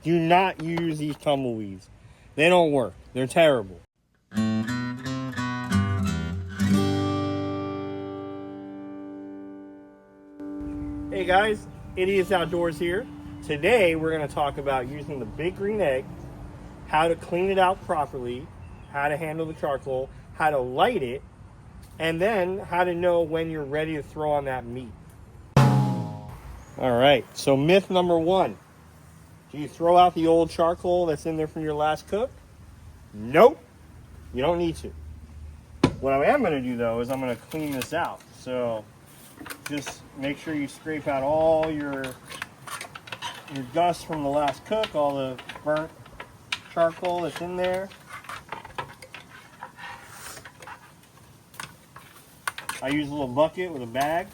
Do not use these tumbleweeds. They don't work. They're terrible. Hey guys, Idiots Outdoors here. Today we're going to talk about using the big green egg, how to clean it out properly, how to handle the charcoal, how to light it, and then how to know when you're ready to throw on that meat. Alright, so myth number one. Do you throw out the old charcoal that's in there from your last cook? Nope, you don't need to. What I am going to do though is I'm going to clean this out. So just make sure you scrape out all your dust from the last cook, all the burnt charcoal that's in there. I use a little bucket with a bag.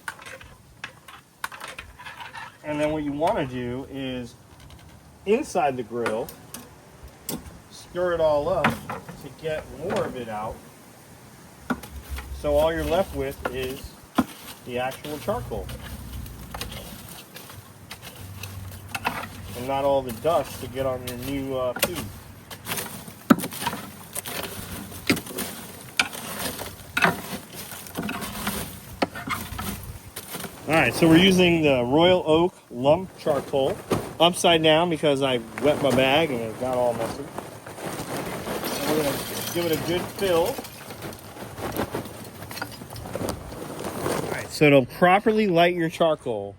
And then what you want to do is inside the grill, stir it all up to get more of it out. So all you're left with is the actual charcoal. And not all the dust to get on your new food. Alright, so we're using the Royal Oak lump charcoal upside down because I wet my bag and it got all messy. So we're going to give it a good fill. Alright, so to properly light your charcoal,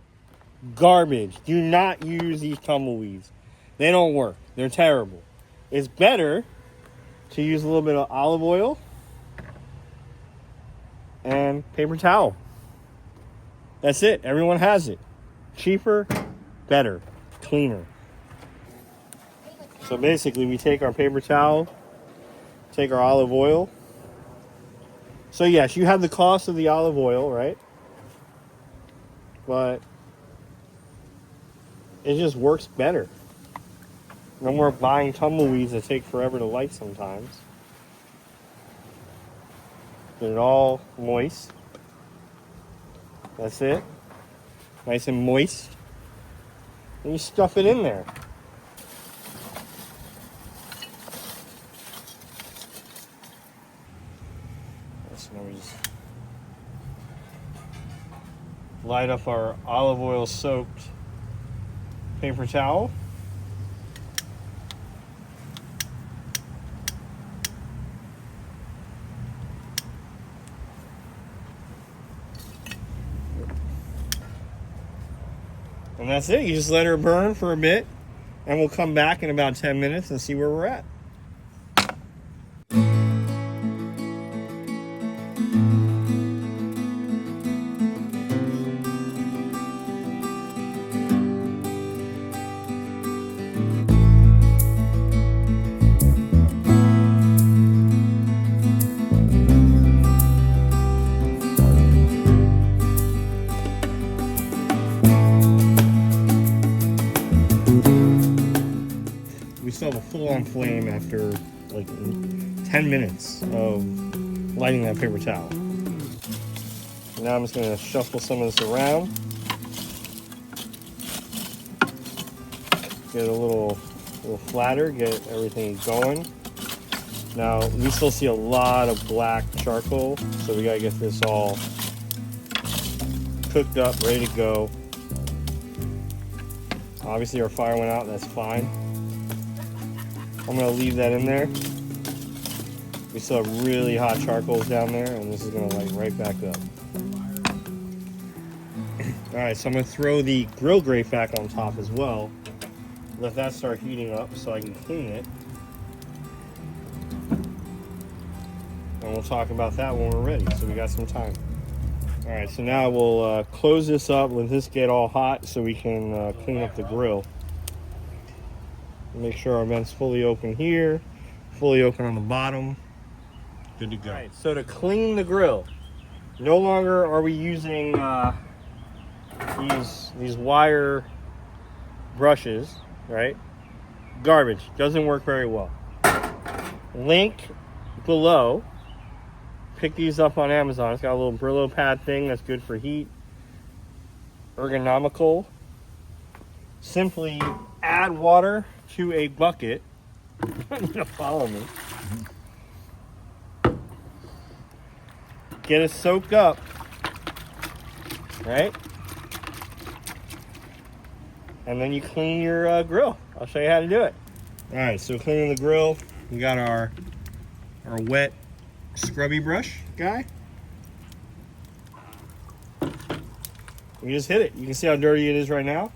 garbage. Do not use these tumbleweeds. They don't work. They're terrible. It's better to use a little bit of olive oil and paper towel. That's it. Everyone has it. Cheaper, better, cleaner. So basically we take our paper towel, take our olive oil. So yes, you have the cost of the olive oil, right? But it just works better. No more buying tumbleweeds that take forever to light sometimes. Get it all moist. That's it. Nice and moist. And you stuff it in there. So now we just light up our olive oil soaked paper towel. And that's it. You just let her burn for a bit, and we'll come back in about 10 minutes and see where we're at. We still have a full-on flame after like 10 minutes of lighting that paper towel. Now I'm just going to shuffle some of this around. Get it a little flatter, get everything going. Now we still see a lot of black charcoal, so we got to get this all cooked up, ready to go. Obviously our fire went out, that's fine. I'm going to leave that in there. We still have really hot charcoals down there, and this is going to light right back up. Alright, so I'm going to throw the grill grate back on top as well. Let that start heating up so I can clean it. And we'll talk about that when we're ready, so we got some time. Alright, so now we'll close this up, let this get all hot so we can clean up the grill. Make sure our vent's fully open here, fully open on the bottom. Good to go. All right, so to clean the grill, no longer are we using these wire brushes, right? Garbage, doesn't work very well. Link below. Pick these up on Amazon. It's got a little Brillo pad thing that's good for heat. Ergonomical. Simply add water to a bucket. Follow me. Get it soaked up, right? And then you clean your grill. I'll show you how to do it. All right, so cleaning the grill, we got our wet scrubby brush guy. We just hit it. You can see how dirty it is right now.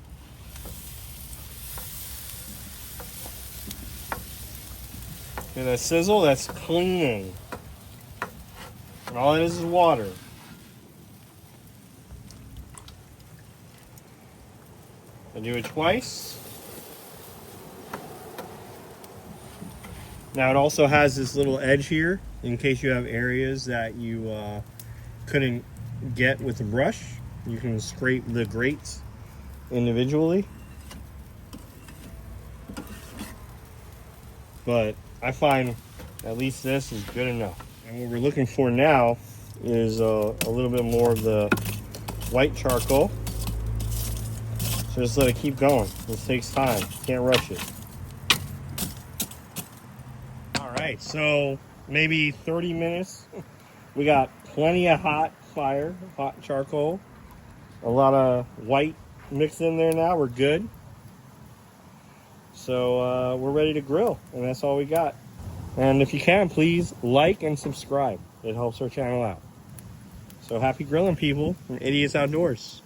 See that sizzle? That's cleaning. And all it is water. I do it twice. Now it also has this little edge here in case you have areas that you couldn't get with the brush. You can scrape the grates individually. But I find at least this is good enough. And what we're looking for now is a little bit more of the white charcoal. So just let it keep going. This takes time. Can't rush it. All right, so maybe 30 minutes. We got plenty of hot fire, hot charcoal. A lot of white mixed in there now. We're good. So we're ready to grill, and that's all we got. And if you can, please like and subscribe. It helps our channel out. So happy grilling, people, from Idiots Outdoors.